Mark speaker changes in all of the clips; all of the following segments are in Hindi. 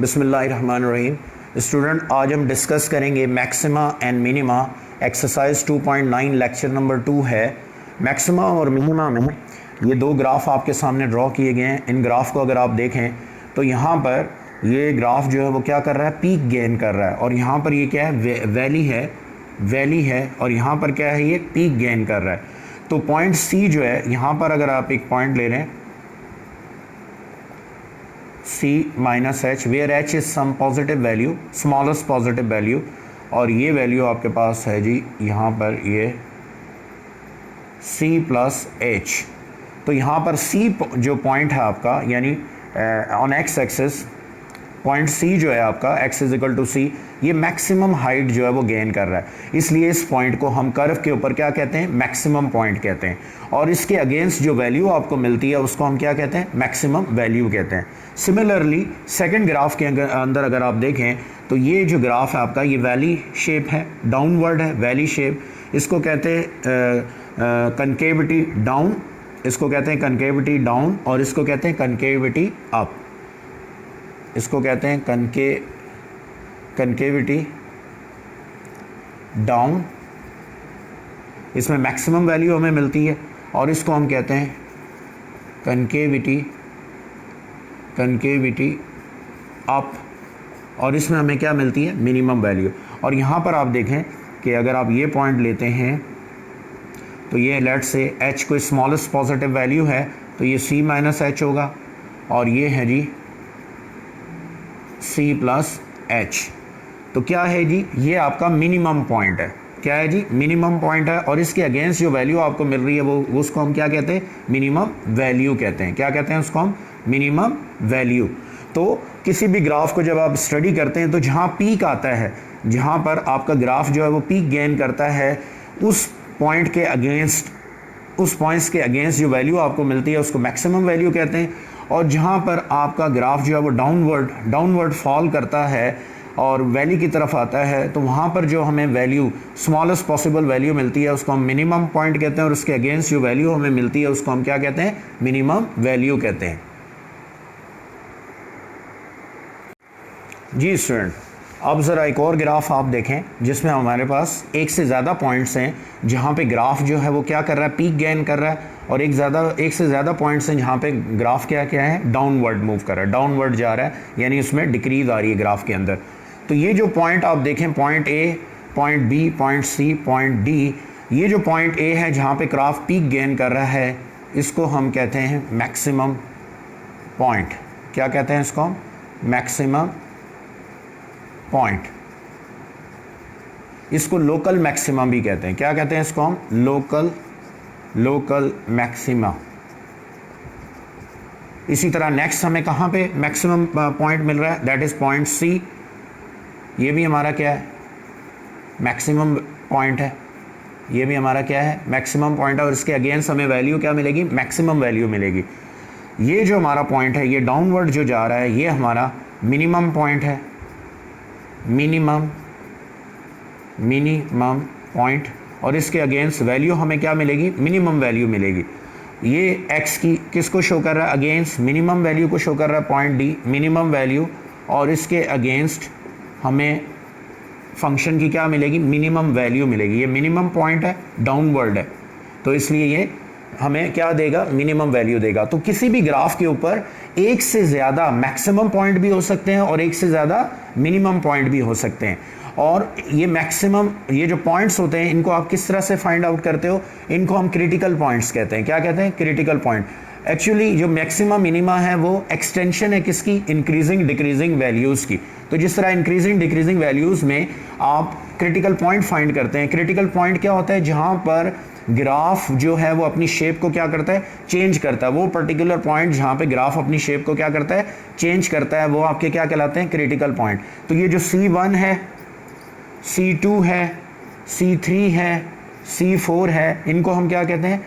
Speaker 1: बिस्मिल्लाहिर्रहमानिर्रहीम। स्टूडेंट, आज हम डिस्कस करेंगे maxima and minima. Exercise 2.9 lecture number 2 है। मैक्सिमा और मिनिमा में ये दो ग्राफ आपके सामने ड्रॉ किए गए हैं। इन ग्राफ को अगर आप देखें तो यहाँ पर ये ग्राफ जो है वो क्या कर रहा है, पीक गेन कर रहा है, और यहाँ पर ये क्या है, वैली है, और यहाँ पर क्या है, ये पीक गेन कर रहा है। तो पॉइंट सी जो है, यहाँ पर अगर आप एक पॉइंट ले लें C minus h, where h is some positive value, smallest positive value, और ये वैल्यू आपके पास है जी यहाँ पर ये C प्लस एच। तो यहाँ पर C जो पॉइंट है आपका, यानी on x axis point C जो है आपका, x is equal to C, ये मैक्सिमम हाइट जो है वो गेन कर रहा है। इसलिए इस पॉइंट को हम कर्व के ऊपर क्या कहते हैं, मैक्सिमम पॉइंट कहते हैं, और इसके अगेंस्ट जो वैल्यू आपको मिलती है उसको हम क्या कहते हैं, मैक्सिमम वैल्यू कहते हैं। सिमिलरली सेकंड ग्राफ के अंदर अगर आप देखें तो ये जो ग्राफ है आपका, ये वैली शेप है, डाउनवर्ड है, वैली शेप। इसको कहते हैं कनकेविटी डाउन, इसको कहते हैं कनकेविटी डाउन, और इसको कहते हैं कनकेविटी अप। इसको कहते हैं कनकेविटी डाउन, इसमें मैक्सिमम वैल्यू हमें मिलती है, और इसको हम कहते हैं कनकेविटी अप, और इसमें हमें क्या मिलती है, मिनिमम वैल्यू। और यहाँ पर आप देखें कि अगर आप ये पॉइंट लेते हैं तो ये लेट से h कोई स्मॉलेस्ट पॉजिटिव वैल्यू है तो ये C माइनस एच होगा, और ये है जी C प्लस एच। तो क्या है जी, ये आपका मिनिमम पॉइंट है। क्या है जी, मिनिमम पॉइंट है, और इसके अगेंस्ट जो वैल्यू आपको मिल रही है वो उसको हम क्या कहते हैं, मिनिमम वैल्यू कहते हैं। क्या कहते हैं उसको हम, मिनिमम वैल्यू। तो किसी भी ग्राफ को जब आप स्टडी करते हैं तो जहाँ पीक आता है, जहाँ पर आपका ग्राफ जो है वो पीक गेन करता है, उस पॉइंट के अगेंस्ट, उस पॉइंट्स के अगेंस्ट जो वैल्यू आपको मिलती है उसको मैक्सिमम वैल्यू कहते हैं। और जहाँ पर आपका ग्राफ जो है वो डाउनवर्ड फॉल करता है और वैली की तरफ आता है, तो वहाँ पर जो हमें वैल्यू, स्मॉलेस्ट पॉसिबल वैल्यू मिलती है उसको हम मिनिमम पॉइंट कहते हैं, और उसके अगेंस्ट जो वैल्यू हमें मिलती है उसको हम क्या कहते हैं, मिनिमम वैल्यू कहते हैं। जी स्टूडेंट, अब ज़रा एक और ग्राफ आप देखें जिसमें हमारे पास एक से ज़्यादा पॉइंट्स हैं, जहाँ पे ग्राफ जो है वो क्या कर रहा है, पीक गेन कर रहा है, और एक से ज़्यादा पॉइंट्स हैं जहाँ पे ग्राफ क्या है, डाउनवर्ड मूव कर रहा है, डाउनवर्ड जा रहा है, यानी उसमें डिक्रीज आ रही है ग्राफ के अंदर। तो ये जो पॉइंट आप देखें, point A, point B, point C, point D, ये जो पॉइंट A है जहाँ पे ग्राफ पीक गेन कर रहा है, इसको हम कहते हैं मैक्सिमम पॉइंट। क्या कहते हैं इसको, मैक्सिमम पॉइंट। इसको लोकल मैक्सिमा भी कहते हैं। क्या कहते हैं इसको हम, लोकल मैक्सिमा। इसी तरह नेक्स्ट हमें कहाँ पे मैक्सिमम पॉइंट मिल रहा है, दैट इज पॉइंट C। ये भी हमारा क्या है, मैक्सिमम पॉइंट है, ये भी हमारा क्या है, मैक्सिमम पॉइंट है, और इसके अगेंस्ट हमें वैल्यू क्या मिलेगी, मैक्सिमम वैल्यू मिलेगी। ये जो हमारा पॉइंट है, ये डाउनवर्ड जो जा रहा है, ये हमारा मिनिमम पॉइंट है, मिनिमम पॉइंट, और इसके अगेंस्ट वैल्यू हमें क्या मिलेगी, मिनिमम वैल्यू मिलेगी। ये x की किसको शो कर रहा है, अगेंस्ट मिनिमम वैल्यू को शो कर रहा है, पॉइंट D मिनिमम वैल्यू, और इसके अगेंस्ट हमें फंक्शन की क्या मिलेगी, मिनिमम वैल्यू मिलेगी। ये मिनिमम पॉइंट है, डाउनवर्ड है, तो इसलिए ये हमें क्या देगा, मिनिमम वैल्यू देगा। तो किसी भी ग्राफ के ऊपर एक से ज़्यादा मैक्सिमम पॉइंट भी हो सकते हैं और एक से ज़्यादा मिनिमम पॉइंट भी हो सकते हैं। और ये मैक्सिमम, ये जो पॉइंट्स होते हैं, इनको आप किस तरह से फाइंड आउट करते हो, इनको हम क्रिटिकल पॉइंट्स कहते हैं। क्या कहते हैं, क्रिटिकल पॉइंट। एक्चुअली जो मैक्सिमा मिनिमा है वो एक्सटेंशन है किसकी, इंक्रीजिंग डिक्रीजिंग वैल्यूज़ की। तो जिस तरह इंक्रीजिंग डिक्रीजिंग वैल्यूज़ में आप क्रिटिकल पॉइंट फाइंड करते हैं। क्रिटिकल पॉइंट क्या होता है, जहाँ पर ग्राफ जो है वो अपनी शेप को क्या करता है, चेंज करता है। वो पर्टिकुलर पॉइंट जहाँ पे ग्राफ अपनी शेप को क्या करता है, चेंज करता है, वो आपके क्या कहलाते हैं, क्रिटिकल पॉइंट। तो ये जो C1 है, C2 है, C3 है, C4 है, इनको हम क्या कहते हैं,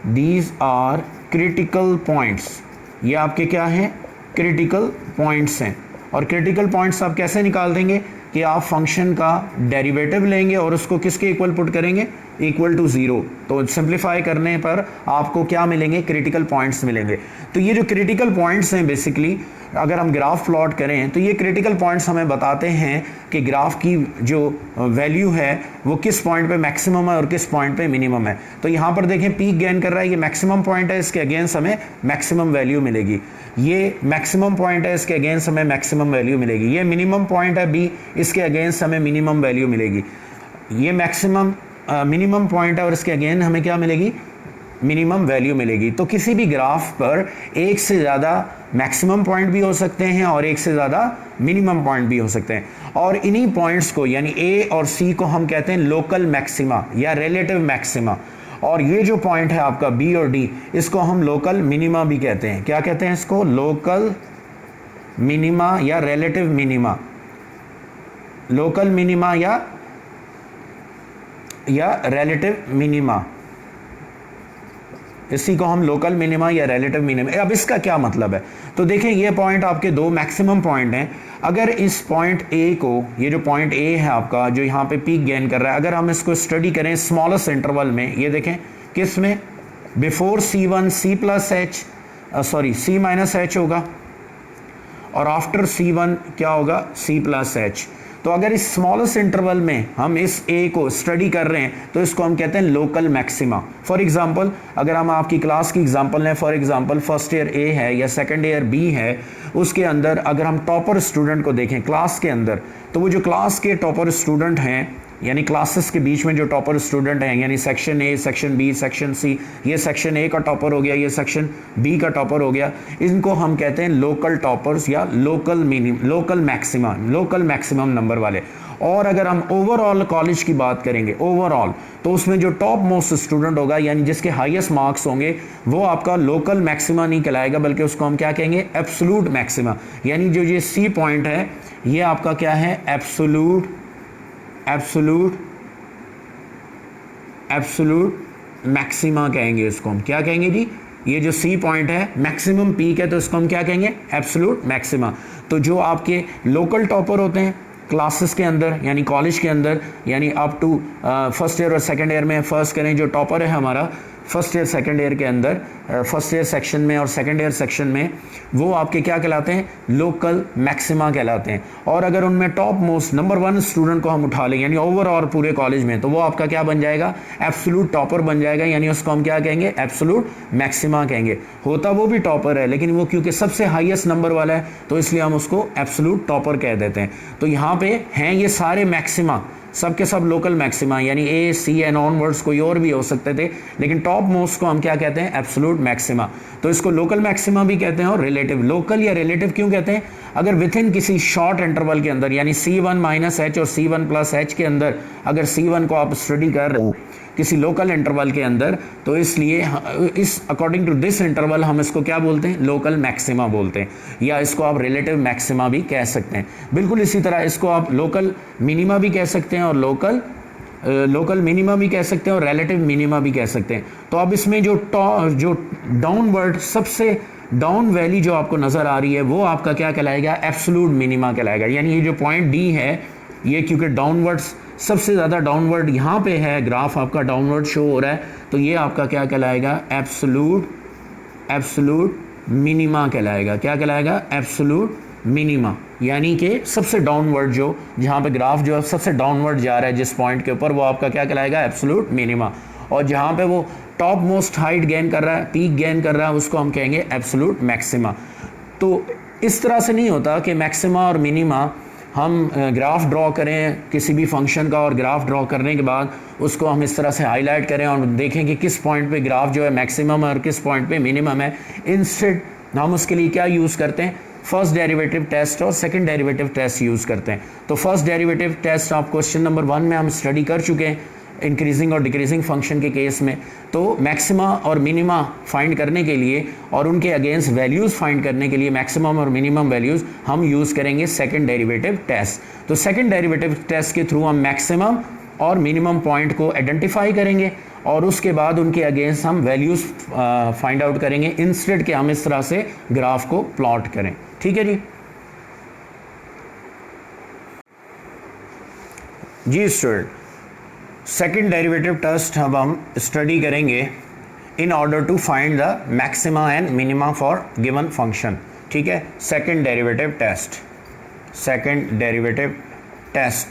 Speaker 1: दीज आर क्रिटिकल पॉइंट्स। ये आपके क्या हैं, क्रिटिकल पॉइंट्स हैं। और क्रिटिकल पॉइंट्स आप कैसे निकाल देंगे कि आप फंक्शन का डेरिवेटिव लेंगे और उसको किसके इक्वल पुट करेंगे, इक्वल टू 0। तो सिंप्लीफाई करने पर आपको क्या मिलेंगे, क्रिटिकल पॉइंट्स मिलेंगे। तो ये जो क्रिटिकल पॉइंट्स हैं बेसिकली अगर हम ग्राफ प्लॉट करें तो ये क्रिटिकल पॉइंट्स हमें बताते हैं कि ग्राफ की जो वैल्यू है वो किस पॉइंट पे मैक्सिमम है और किस पॉइंट पे मिनिमम है। तो यहाँ पर देखें पीक गेन कर रहा है, ये मैक्सिमम पॉइंट है, इसके अगेंस्ट हमें मैक्सिमम वैल्यू मिलेगी। ये मैक्सिमम पॉइंट है, इसके अगेंस्ट हमें मैक्सिमम वैल्यू मिलेगी। ये मिनिमम पॉइंट है बी, इसके अगेंस्ट हमें मिनिमम वैल्यू मिलेगी। ये मैक्सिमम मिनिमम पॉइंट है और इसके अगेंस्ट हमें क्या मिलेगी, मिनिमम वैल्यू मिलेगी। तो किसी भी ग्राफ पर एक से ज़्यादा मैक्सिमम पॉइंट भी हो सकते हैं और एक से ज़्यादा मिनिमम पॉइंट भी हो सकते हैं। और इन्हीं पॉइंट्स को यानी ए और सी को हम कहते हैं लोकल मैक्सिमा या रिलेटिव मैक्सिमा। और ये जो पॉइंट है आपका बी और डी, इसको हम लोकल मिनिमा भी कहते हैं। क्या कहते हैं इसको, लोकल मिनिमा या रिलेटिव मिनिमा। लोकल मिनिमा या रिलेटिव मिनिमा, इसी को हम लोकल मिनिमा या रिलेटिव मिनिमा। अब इसका क्या मतलब है, तो देखें ये पॉइंट आपके दो मैक्सिमम पॉइंट हैं। अगर इस पॉइंट ए को, ये जो पॉइंट ए है आपका जो यहाँ पे पीक गेन कर रहा है, अगर हम इसको स्टडी करें स्मॉलेस्ट इंटरवल में, ये देखें किस में, before C1 C plus H sorry C minus H होगा और आफ्टर C1 क्या होगा, C प्लस एच। तो अगर इस स्मॉलेस्ट इंटरवल में हम इस ए को स्टडी कर रहे हैं तो इसको हम कहते हैं लोकल मैक्सिमा। फॉर एग्जांपल अगर हम आपकी क्लास की एग्जांपल लें, फॉर एग्जांपल फर्स्ट ईयर ए है या सेकंड ईयर बी है, उसके अंदर अगर हम टॉपर स्टूडेंट को देखें क्लास के अंदर, तो वो जो क्लास के टॉपर स्टूडेंट हैं यानी क्लासेस के बीच में जो टॉपर स्टूडेंट हैं, यानी section A, section B, section C, ये सेक्शन ए का टॉपर हो गया, ये सेक्शन बी का टॉपर हो गया, इनको हम कहते हैं लोकल टॉपर्स या लोकल मैक्सिमम नंबर वाले। और अगर हम ओवरऑल कॉलेज की बात करेंगे ओवरऑल, तो उसमें जो टॉप मोस्ट स्टूडेंट होगा यानी जिसके हाईएस्ट मार्क्स होंगे वो आपका लोकल मैक्सिमा नहीं कहलाएगा, बल्कि उसको हम क्या कहेंगे, एब्सोल्यूट मैक्सिमा। यानी जो ये सी पॉइंट है ये आपका क्या है, एब्सोल्यूट मैक्सिमा कहेंगे इसको हम। क्या कहेंगे जी, ये जो सी पॉइंट है मैक्सिमम पीक है तो इसको हम क्या कहेंगे, एब्सोल्यूट मैक्सिमा। तो जो आपके लोकल टॉपर होते हैं क्लासेस के अंदर यानी कॉलेज के अंदर, यानी अप टू फर्स्ट ईयर और सेकंड ईयर में, फर्स्ट करें जो टॉपर है हमारा फर्स्ट ईयर सेकंड ईयर के अंदर, फर्स्ट ईयर सेक्शन में और सेकंड ईयर सेक्शन में, वो आपके क्या कहलाते हैं, लोकल मैक्सिमा कहलाते हैं। और अगर उनमें टॉप मोस्ट नंबर 1 स्टूडेंट को हम उठा लें यानी ओवरऑल पूरे कॉलेज में, तो वो आपका क्या बन जाएगा, एब्सोल्यूट टॉपर बन जाएगा, यानी उसको हम क्या कहेंगे, एब्सोल्यूट मैक्सिमा कहेंगे। होता वो भी टॉपर है लेकिन वो क्योंकि सबसे हाईएस्ट नंबर वाला है तो इसलिए हम उसको एब्सोल्यूट टॉपर कह देते हैं। तो यहाँ पे हैं ये सारे मैक्सिमा, सब के सब लोकल मैक्सिमा, यानी ए, सी एंड ऑनवर्ड्स कोई और भी हो सकते थे, लेकिन टॉप मोस्ट को हम क्या कहते हैं, एब्सोल्यूट मैक्सिमा। तो इसको लोकल मैक्सिमा भी कहते हैं और रिलेटिव। लोकल या रिलेटिव क्यों कहते हैं, अगर विद इन किसी शॉर्ट इंटरवल के अंदर यानी C1 माइनस एच और C1 प्लस एच के अंदर अगर C1 को आप स्टडी कर रहे हो किसी लोकल इंटरवल के अंदर, तो इसलिए इस अकॉर्डिंग टू दिस इंटरवल हम इसको क्या बोलते हैं, लोकल मैक्सिमा बोलते हैं, या इसको आप रिलेटिव मैक्सिमा भी कह सकते हैं। बिल्कुल इसी तरह इसको आप लोकल मिनिमा भी कह सकते हैं और लोकल मिनिमा भी कह सकते हैं और रिलेटिव मिनिमा भी कह सकते हैं। तो अब इसमें जो डाउनवर्ड सबसे डाउन वैली जो आपको नज़र आ रही है वो आपका क्या कहलाएगा, एब्सोल्यूट मिनिमा कहलाएगा। यानी ये जो पॉइंट डी है ये क्योंकि डाउनवर्ड्स सबसे ज़्यादा डाउनवर्ड यहाँ पे है, ग्राफ आपका डाउनवर्ड शो हो रहा है, तो ये आपका क्या कहलाएगा, एब्सोल्यूट मिनिमा कहलाएगा। क्या कहलाएगा, एब्सोल्यूट मिनिमा। यानी कि सबसे डाउनवर्ड जो जहाँ पे ग्राफ जो है सबसे डाउनवर्ड जा रहा है जिस पॉइंट के ऊपर, वो आपका क्या कहलाएगा, एब्सोल्यूट मिनिमा। और जहाँ पे वो टॉप मोस्ट हाइट गेन कर रहा है, पीक गेन कर रहा है, उसको हम कहेंगे एब्सोल्यूट मैक्सिमा। तो इस तरह से नहीं होता कि मैक्सिमा और मिनिमा हम ग्राफ ड्रॉ करें किसी भी फंक्शन का और ग्राफ ड्रॉ करने के बाद उसको हम इस तरह से हाईलाइट करें और देखें कि किस पॉइंट पे ग्राफ जो है मैक्सिमम है और किस पॉइंट पे मिनिमम है। इंस्टेड हम उसके लिए क्या यूज़ करते हैं, फर्स्ट डेरिवेटिव टेस्ट और सेकंड डेरिवेटिव टेस्ट यूज़ करते हैं। तो फर्स्ट डेरिवेटिव टेस्ट आप क्वेश्चन नंबर 1 में हम स्टडी कर चुके हैं इंक्रीजिंग और डिक्रीजिंग फंक्शन के केस में। तो मैक्सिमा और मिनिमा फाइंड करने के लिए और उनके अगेंस्ट वैल्यूज़ फाइंड करने के लिए मैक्सिमम और मिनिमम वैल्यूज़ हम यूज़ करेंगे सेकंड डेरिवेटिव टेस्ट। तो सेकंड डेरिवेटिव टेस्ट के थ्रू हम मैक्सिमम और मिनिमम पॉइंट को आइडेंटिफाई करेंगे और उसके बाद उनके अगेंस्ट हम वैल्यूज़ फाइंड आउट करेंगे, इंस्टेड के हम इस तरह से ग्राफ को प्लॉट करें। ठीक है जी स्टूडेंट, सेकंड डेरिवेटिव टेस्ट अब हम स्टडी करेंगे in order to find the maxima and minima for given function. ठीक है, सेकंड डेरिवेटिव टेस्ट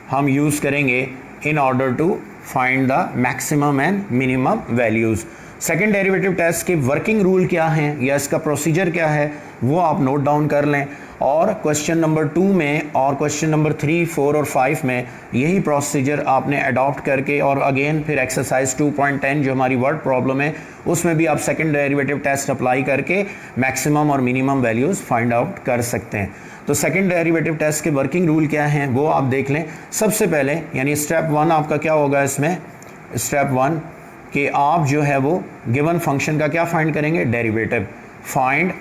Speaker 1: हम यूज़ करेंगे in order to find the maximum and minimum values. Second derivative test के वर्किंग रूल क्या हैं या इसका प्रोसीजर क्या है वो आप नोट डाउन कर लें, और क्वेश्चन नंबर 2 में और क्वेश्चन नंबर 3, 4 और 5 में यही प्रोसीजर आपने अडॉप्ट करके, और अगेन फिर एक्सरसाइज 2.10 जो हमारी वर्ड प्रॉब्लम है उसमें भी आप सेकंड डेरिवेटिव टेस्ट अप्लाई करके मैक्सिमम और मिनिमम वैल्यूज़ फाइंड आउट कर सकते हैं। तो सेकंड डेरिवेटिव टेस्ट के वर्किंग रूल क्या हैं वो आप देख लें। सबसे पहले यानी स्टेप 1 आपका क्या होगा इसमें, स्टेप 1 कि आप जो है वो गिवन फंक्शन का क्या फाइंड करेंगे, derivative. Find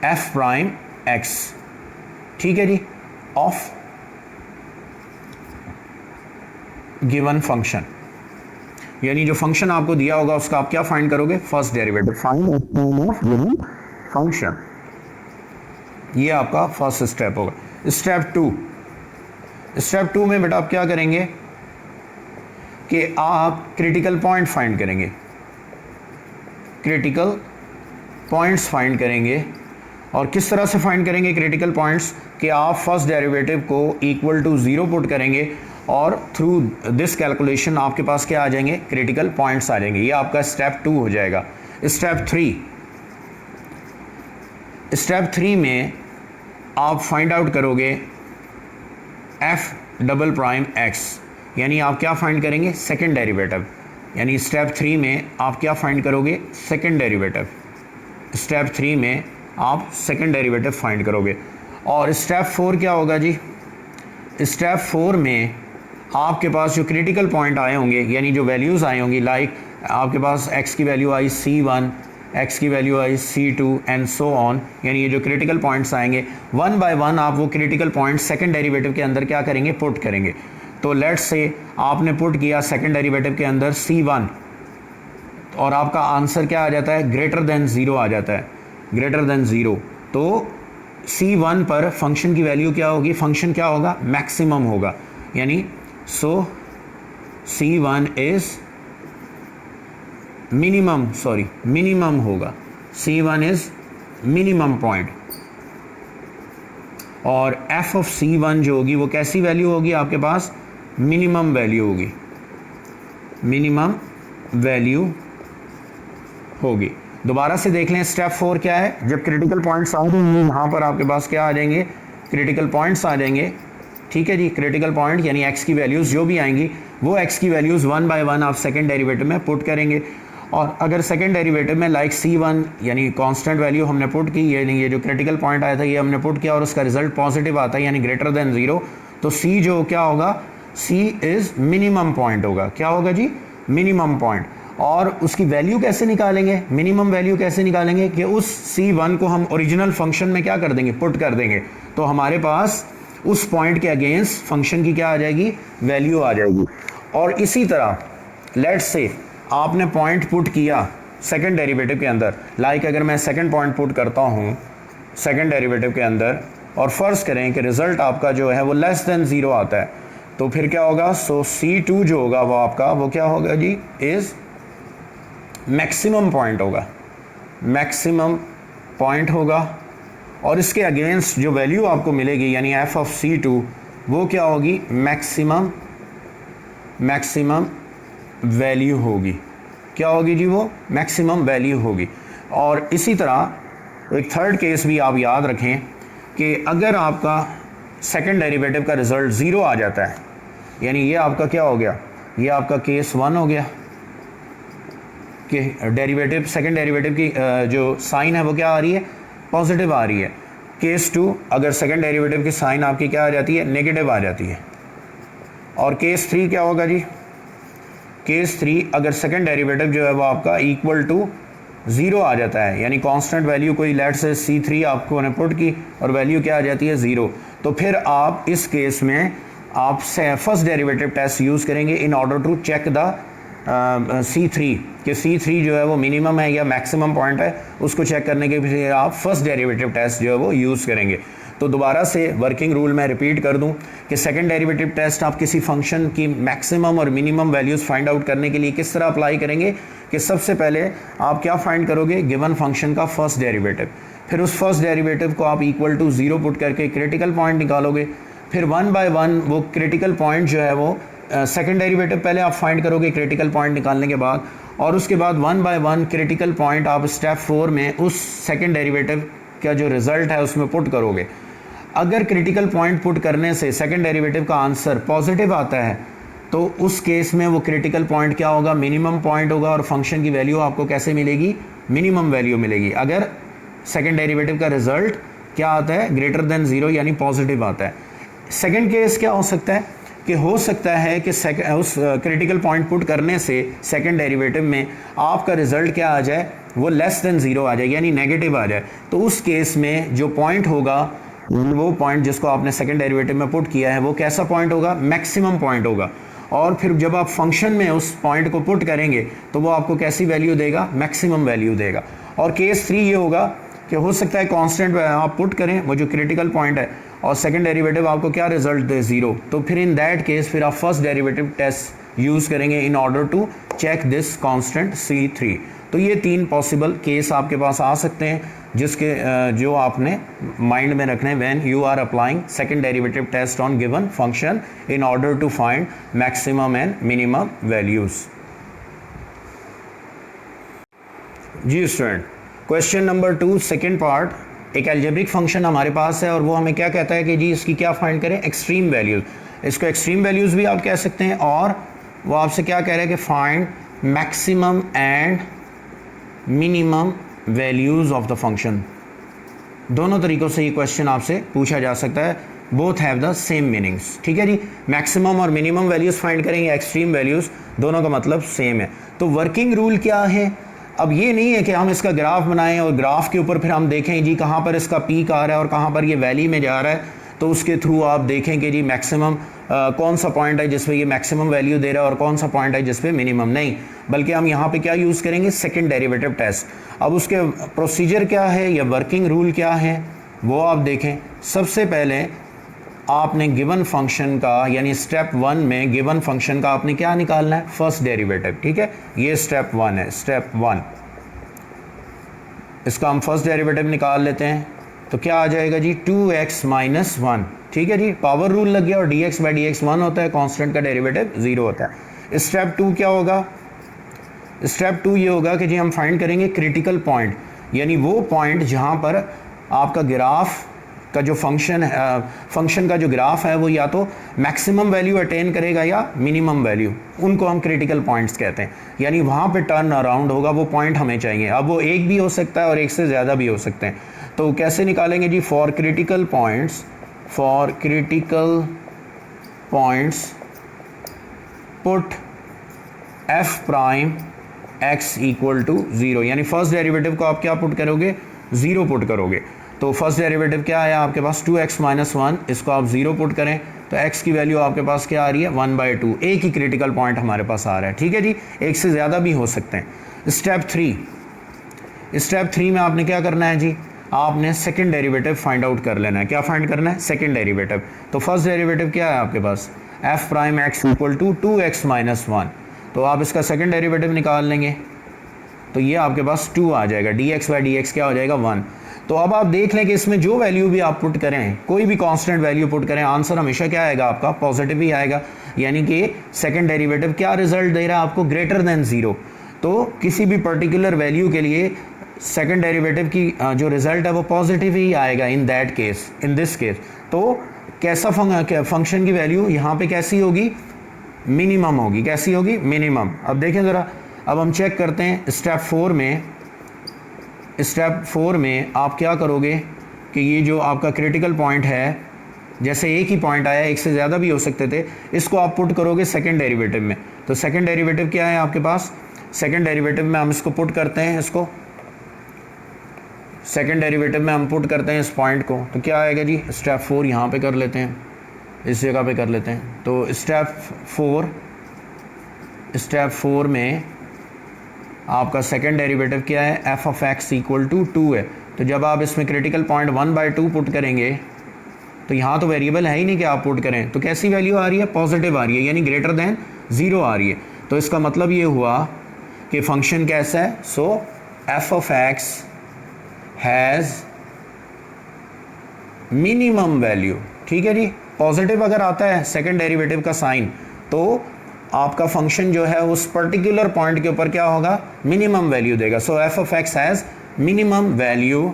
Speaker 1: F prime x, ठीक है जी, ऑफ गिवन फंक्शन, यानी जो फंक्शन आपको दिया होगा उसका आप क्या फाइंड करोगे, first derivative. Find F prime of given function, ये आपका फर्स्ट स्टेप होगा। स्टेप 2 में बेटा आप क्या करेंगे कि आप क्रिटिकल पॉइंट फाइंड करेंगे, क्रिटिकल पॉइंट्स फाइंड करेंगे। और किस तरह से फाइंड करेंगे क्रिटिकल पॉइंट्स, कि आप फर्स्ट डेरिवेटिव को इक्वल टू 0 पुट करेंगे और थ्रू दिस कैलकुलेशन आपके पास क्या आ जाएंगे, क्रिटिकल पॉइंट्स आ जाएंगे। ये आपका स्टेप 2 हो जाएगा। स्टेप 3 में आप फाइंड आउट करोगे एफ डबल प्राइम एक्स, यानी आप क्या फाइंड करेंगे, सेकंड डेरिवेटिव। यानी स्टेप 3 में आप क्या फाइंड करोगे, सेकंड डेरिवेटिव। स्टेप 3 में आप सेकंड डेरिवेटिव फाइंड करोगे। और स्टेप 4 क्या होगा जी, स्टेप 4 में आपके पास जो क्रिटिकल पॉइंट आए होंगे यानी जो वैल्यूज़ आई होंगी, लाइक आपके पास x की वैल्यू आई C1, x की value I C2 and so on, यानी ये जो क्रिटिकल पॉइंट्स आएंगे 1 बाय 1 आप वो क्रिटिकल पॉइंट सेकंड डेरिवेटिव के अंदर क्या करेंगे, पुट करेंगे। तो लेट्स से आपने पुट किया सेकंड डेरिवेटिव के अंदर C1 और आपका आंसर क्या आ जाता है, ग्रेटर देन 0 आ जाता है, ग्रेटर देन 0। तो C1 पर फंक्शन की वैल्यू क्या होगी, फंक्शन क्या होगा, मैक्सिमम होगा। यानी सो C1 इज मिनिमम होगा, C1 इज मिनिमम पॉइंट। और f ऑफ C1 जो होगी वो कैसी वैल्यू होगी आपके पास, मिनिमम वैल्यू होगी, मिनिमम वैल्यू होगी। दोबारा से देख लें स्टेप 4 क्या है, जब क्रिटिकल पॉइंट्स आ जाएंगे यहाँ पर आपके पास क्या आ जाएंगे, क्रिटिकल पॉइंट्स आ जाएंगे। ठीक है जी, क्रिटिकल पॉइंट यानी x की वैल्यूज़ जो भी आएंगी वो x की वैल्यूज़ 1 बाय 1 आप सेकंड डेरिवेटिव में पुट करेंगे। और अगर सेकंड डेरिवेटिव में लाइक C1 यानी कांस्टेंट वैल्यू हमने पुट की, ये जो क्रिटिकल पॉइंट आया था ये हमने पुट किया और उसका रिजल्ट पॉजिटिव आता है यानी ग्रेटर देन 0, तो C जो क्या होगा, C इज़ मिनिमम पॉइंट होगा। क्या होगा जी, मिनिमम पॉइंट। और उसकी वैल्यू कैसे निकालेंगे, मिनिमम वैल्यू कैसे निकालेंगे कि उस C1 को हम ओरिजिनल फंक्शन में क्या कर देंगे, पुट कर देंगे। तो हमारे पास उस पॉइंट के अगेंस्ट फंक्शन की क्या आ जाएगी, वैल्यू आ जाएगी। और इसी तरह लेट्स से आपने पॉइंट पुट किया सेकंड डेरिवेटिव के अंदर, लाइक अगर मैं सेकंड पॉइंट पुट करता हूँ सेकंड डेरिवेटिव के अंदर और फर्ज करें कि रिजल्ट आपका जो है वो लेस देन 0 आता है, तो फिर क्या होगा, सो C2 जो होगा वो आपका वो क्या होगा जी, इज़ मैक्सिमम पॉइंट होगा, मैक्सिमम पॉइंट होगा। और इसके अगेंस्ट जो वैल्यू आपको मिलेगी यानी f ऑफ C2 वो क्या होगी, मैक्सिमम वैल्यू होगी। क्या होगी जी, वो मैक्सिमम वैल्यू होगी। और इसी तरह एक थर्ड केस भी आप याद रखें कि अगर आपका सेकंड डेरिवेटिव का रिजल्ट 0 आ जाता है, यानी ये आपका क्या हो गया, ये आपका केस 1 हो गया कि डेरिवेटिव सेकंड डेरिवेटिव की जो साइन है वो क्या आ रही है, पॉजिटिव आ रही है। केस 2 अगर सेकंड डेरिवेटिव की साइन आपकी क्या आ जाती है, नेगेटिव आ जाती है। और केस 3 क्या होगा जी, केस 3 अगर सेकंड डेरिवेटिव जो है वो आपका इक्वल टू 0 आ जाता है, यानी कांस्टेंट वैल्यू कोई लेट से C3 आपको ने पुट की और वैल्यू क्या आ जाती है, 0, तो फिर आप इस केस में आप फर्स्ट डेरिवेटिव टेस्ट यूज़ करेंगे in order to check the C3 कि C3 जो है वो मिनिमम है या मैक्सिमम पॉइंट है, उसको चेक करने के लिए आप फर्स्ट डेरिवेटिव टेस्ट जो है वो यूज़ करेंगे। तो दोबारा से वर्किंग रूल मैं रिपीट कर दूं कि सेकंड डेरिवेटिव टेस्ट आप किसी फंक्शन की मैक्सिमम और मिनिमम वैल्यूज़ फाइंड आउट करने के लिए किस तरह अप्लाई करेंगे कि सबसे पहले आप क्या फाइंड करोगे, गिवन फंक्शन का फर्स्ट डेरिवेटिव, फिर उस फर्स्ट डेरिवेटिव को आप इक्वल टू 0 पुट करके क्रिटिकल पॉइंट निकालोगे, फिर 1 बाय 1 वो क्रिटिकल पॉइंट जो है वो सेकंड डेरिवेटिव पहले आप फाइंड करोगे क्रिटिकल पॉइंट निकालने के बाद, और उसके बाद 1 बाय 1 क्रिटिकल पॉइंट आप स्टेप 4 में उस सेकंड डेरिवेटिव का जो रिजल्ट है उसमें पुट करोगे। अगर क्रिटिकल पॉइंट पुट करने से सेकंड डेरिवेटिव का आंसर पॉजिटिव आता है तो उस केस में वो क्रिटिकल पॉइंट क्या होगा, मिनिमम पॉइंट होगा, और फंक्शन की वैल्यू आपको कैसे मिलेगी, मिनिमम वैल्यू मिलेगी। अगर सेकंड डेरिवेटिव का रिजल्ट क्या आता है, ग्रेटर देन 0 यानी पॉजिटिव आता है। सेकंड केस क्या हो सकता है कि हो सकता है कि उस क्रिटिकल पॉइंट पुट करने से सेकंड डेरिवेटिव में आपका रिजल्ट क्या आ जाए, वो लेस देन 0 आ जाए यानी नेगेटिव आ जाए। तो उस केस में जो पॉइंट होगा, वो पॉइंट जिसको आपने सेकंड डेरिवेटिव में पुट किया है वो कैसा पॉइंट होगा, मैक्सिमम पॉइंट होगा। और फिर जब आप फंक्शन में उस पॉइंट को पुट करेंगे तो वो आपको कैसी वैल्यू देगा, मैक्सिमम वैल्यू देगा। और केस 3 ये होगा कि हो सकता है कांस्टेंट आप पुट करें वो जो क्रिटिकल पॉइंट है और सेकंड डेरिवेटिव आपको क्या रिजल्ट दे, 0। तो फिर इन दैट केस फिर आप फर्स्ट डेरिवेटिव टेस्ट यूज़ करेंगे in order to check this constant C3। तो ये 3 पॉसिबल केस आपके पास आ सकते हैं जिसके जो आपने माइंड में रखने when you are applying second derivative test on given function in order to find maximum and minimum values. जी student, question number 2 second part, एक अलजेब्रिक फंक्शन हमारे पास है और वो हमें क्या कहता है कि जी इसकी क्या फाइंड करें, एक्सट्रीम वैल्यूज़। इसको एक्सट्रीम वैल्यूज़ भी आप कह सकते हैं, और वो आपसे क्या कह रहा है कि find maximum and minimum values of the function. दोनों तरीक़ों से ये क्वेश्चन आपसे पूछा जा सकता है, both have the same meanings. ठीक है जी, मैक्सिमम और मिनिमम वैल्यूज़ फाइंड करेंगे, एक्सट्रीम वैल्यूज़, दोनों का मतलब सेम है। तो वर्किंग रूल क्या है, अब ये नहीं है कि हम इसका ग्राफ बनाएं और ग्राफ के ऊपर फिर हम देखें जी कहाँ पर इसका पीक आ रहा है और कहाँ पर ये वैली में जा रहा है, तो उसके थ्रू आप देखें कि जी मैक्सिमम कौन सा पॉइंट है जिसमें ये मैक्सिमम वैल्यू दे रहा है और कौन सा पॉइंट है जिसमें मिनिमम नहीं, बल्कि हम यहाँ पे क्या यूज़ करेंगे, सेकंड डेरिवेटिव टेस्ट। अब उसके प्रोसीजर क्या है या वर्किंग रूल क्या है वो आप देखें। सबसे पहले आपने गिवन फंक्शन का यानी स्टेप 1 में गिवन फंक्शन का आपने क्या निकालना है, फर्स्ट डेरिवेटिव। ठीक है, ये स्टेप 1 है, स्टेप 1, इसका हम फर्स्ट डेरिवेटिव निकाल लेते हैं। तो क्या आ जाएगा जी, 2x माइनस 1। ठीक है जी, पावर रूल लग गया और dx बाई dx 1 होता है, कांस्टेंट का डेरिवेटिव 0 होता है। स्टेप 2 क्या होगा, स्टेप 2 ये होगा कि जी हम फाइंड करेंगे क्रिटिकल पॉइंट, यानी वो पॉइंट जहाँ पर आपका ग्राफ का जो फंक्शन का जो ग्राफ है वो या तो मैक्सिमम वैल्यू अटेन करेगा या मिनिमम वैल्यू, उनको हम क्रिटिकल पॉइंट्स कहते हैं। यानी वहाँ पे टर्न अराउंड होगा, वो पॉइंट हमें चाहिए। अब वो एक भी हो सकता है और एक से ज़्यादा भी हो सकते हैं। तो कैसे निकालेंगे जी, for critical points put f prime x equal to 0, यानी फर्स्ट डेरिवेटिव को आप क्या पुट करोगे, 0 पुट करोगे। तो फर्स्ट डेरिवेटिव क्या आया आपके पास, 2x माइनस 1, इसको आप 0 पुट करें तो x की वैल्यू आपके पास क्या आ रही है, 1/2। एक ही क्रिटिकल पॉइंट हमारे पास आ रहा है। ठीक है जी, एक से ज़्यादा भी हो सकते हैं। स्टेप 3 में आपने क्या करना है जी, आपने सेकंड डेरिवेटिव फाइंड आउट कर लेना है। क्या फाइंड करना है, सेकंड डेरिवेटिव। तो फर्स्ट डेरिवेटिव क्या है आपके पास, f prime x equal to 2x minus 1। तो आप इसका सेकंड डेरिवेटिव निकाल लेंगे तो ये आपके पास 2 आ जाएगा, dx बाई dx क्या हो जाएगा, 1। तो अब आप देख लें कि इसमें जो वैल्यू भी आप पुट करें, कोई भी कांस्टेंट वैल्यू पुट करें, आंसर हमेशा क्या आएगा आपका, पॉजिटिव ही आएगा। यानी कि सेकंड डेरिवेटिव क्या रिजल्ट दे रहा है आपको, ग्रेटर देन 0। तो किसी भी पर्टिकुलर वैल्यू के लिए सेकंड डेरिवेटिव की जो रिजल्ट है वो पॉजिटिव ही आएगा in that case, in this case. तो कैसा फंक्शन की वैल्यू यहाँ पे कैसी होगी, मिनिमम होगी। कैसी होगी, मिनिमम। अब देखें ज़रा, अब हम चेक करते हैं स्टेप 4 में आप क्या करोगे कि ये जो आपका क्रिटिकल पॉइंट है, जैसे एक ही पॉइंट आया, एक से ज़्यादा भी हो सकते थे, इसको आप पुट करोगे सेकंड डेरिवेटिव में। तो सेकंड डेरिवेटिव क्या है आपके पास, सेकंड डेरिवेटिव में हम इसको पुट करते हैं, इसको सेकंड डेरिवेटिव में हम पुट करते हैं इस पॉइंट को। तो क्या आएगा जी, स्टेप 4 यहाँ पे कर लेते हैं, इस जगह पे कर लेते हैं। तो स्टेप 4 में आपका सेकंड डेरिवेटिव क्या है, f of x equal to 2 है। तो जब आप इसमें क्रिटिकल पॉइंट 1/2 पुट करेंगे तो यहाँ तो वेरिएबल है ही नहीं कि आप पुट करें, तो कैसी वैल्यू आ रही है, पॉजिटिव आ रही है, यानी ग्रेटर देन 0 आ रही है। तो इसका मतलब ये हुआ कि फंक्शन कैसा है, so f of x has minimum value. ठीक है जी, पॉजिटिव अगर आता है सेकंड डेरिवेटिव का साइन, तो आपका फंक्शन जो है उस पर्टिकुलर पॉइंट के ऊपर क्या होगा, मिनिमम वैल्यू देगा। So f of x has minimum value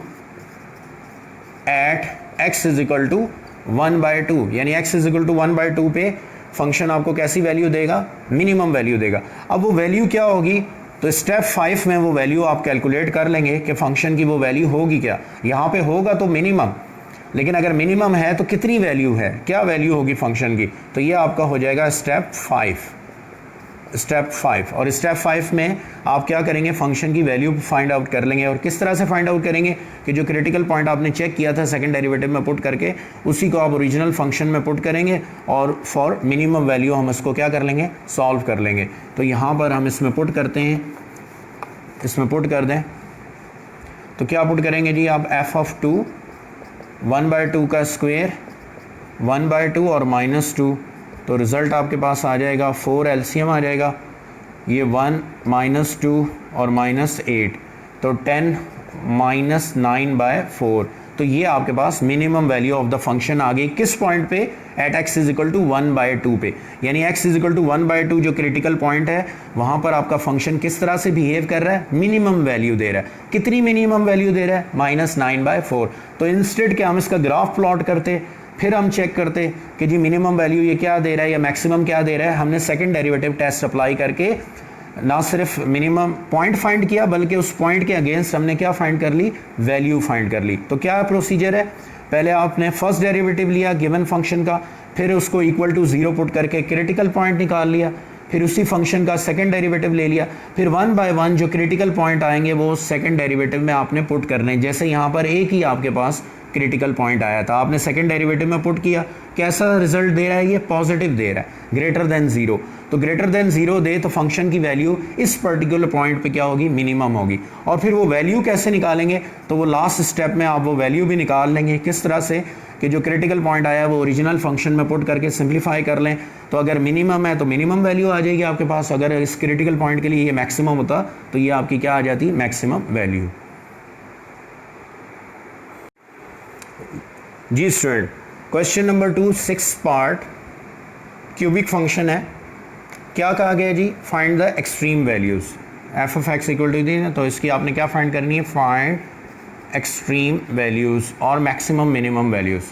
Speaker 1: at x is equal to 1/2, यानी x इज इक्वल टू 1/2 पे फंक्शन आपको कैसी वैल्यू देगा, मिनिमम वैल्यू देगा। अब वो वैल्यू क्या होगी, तो स्टेप 5 में वो वैल्यू आप कैलकुलेट कर लेंगे कि फंक्शन की वो वैल्यू होगी क्या। यहाँ पे होगा तो मिनिमम, लेकिन अगर मिनिमम है तो कितनी वैल्यू है, क्या वैल्यू होगी फंक्शन की, तो ये आपका हो जाएगा स्टेप 5। और स्टेप 5 में आप क्या करेंगे, फंक्शन की वैल्यू फाइंड आउट कर लेंगे। और किस तरह से फाइंड आउट करेंगे कि जो क्रिटिकल पॉइंट आपने चेक किया था सेकंड डेरिवेटिव में पुट करके, उसी को आप ओरिजिनल फंक्शन में पुट करेंगे और फॉर मिनिमम वैल्यू हम इसको क्या कर लेंगे, सॉल्व कर लेंगे। तो यहाँ पर हम इसमें पुट करते हैं, इसमें पुट कर दें तो क्या पुट करेंगे जी आप, एफ ऑफ 2 1/2 का स्क्वायर 1/2 और -2, तो रिज़ल्ट आपके पास आ जाएगा 4, एलसीएम आ जाएगा ये 1 -2 और -8, तो 10 -9/4। तो ये आपके पास minimum value of the function आ गई किस पॉइंट पे, at x is equal to 1/2 पे, यानी x इज इक्वल टू 1/2 जो क्रिटिकल पॉइंट है वहाँ पर आपका फंक्शन किस तरह से बिहेव कर रहा है, मिनिमम वैल्यू दे रहा है। कितनी मिनिमम वैल्यू दे रहा है, -9/4। तो इंस्टेड के हम इसका ग्राफ प्लॉट करते, फिर हम चेक करते कि जी मिनिमम वैल्यू ये क्या दे रहा है या मैक्सिमम क्या दे रहा है। हमने सेकंड डेरिवेटिव टेस्ट अप्लाई करके ना सिर्फ मिनिमम पॉइंट फाइंड किया, बल्कि उस पॉइंट के अगेंस्ट हमने क्या फाइंड कर ली, वैल्यू फाइंड कर ली। तो क्या प्रोसीजर है, पहले आपने फर्स्ट डेरिवेटिव लिया गिवन फंक्शन का, फिर उसको इक्वल टू 0 पुट करके क्रिटिकल पॉइंट निकाल लिया, फिर उसी फंक्शन का सेकंड डेरिवेटिव ले लिया, फिर 1 बाय 1 जो क्रिटिकल पॉइंट आएंगे वो सेकंड डेरिवेटिव में आपने पुट करने। जैसे यहाँ पर एक ही आपके पास क्रिटिकल पॉइंट आया था, आपने सेकंड डेरिवेटिव में पुट किया, कैसा रिजल्ट दे रहा है, ये पॉजिटिव दे रहा है, ग्रेटर देन 0। तो ग्रेटर देन 0 दे तो फंक्शन की वैल्यू इस पर्टिकुलर पॉइंट पे क्या होगी, मिनिमम होगी। और फिर वो वैल्यू कैसे निकालेंगे, तो वो लास्ट स्टेप में आप वो वैल्यू भी निकाल लेंगे। किस तरह से कि जो क्रिटिकल पॉइंट आया वो ओरिजिनल फंक्शन में पुट करके सिंप्लीफाई कर लें, तो अगर मिनिमम है तो मिनिमम वैल्यू आ जाएगी आपके पास, अगर इस क्रिटिकल पॉइंट के लिए ये मैक्सिमम होता तो ये आपकी क्या आ जाती, मैक्सिमम वैल्यू। जी student, question number 2 6 part cubic function है। क्या कहा गया जी, find the extreme values, f of x equal to दी है, तो इसकी आपने क्या फाइंड करनी है, फाइंड एक्सट्रीम वैल्यूज़ और maximum minimum values.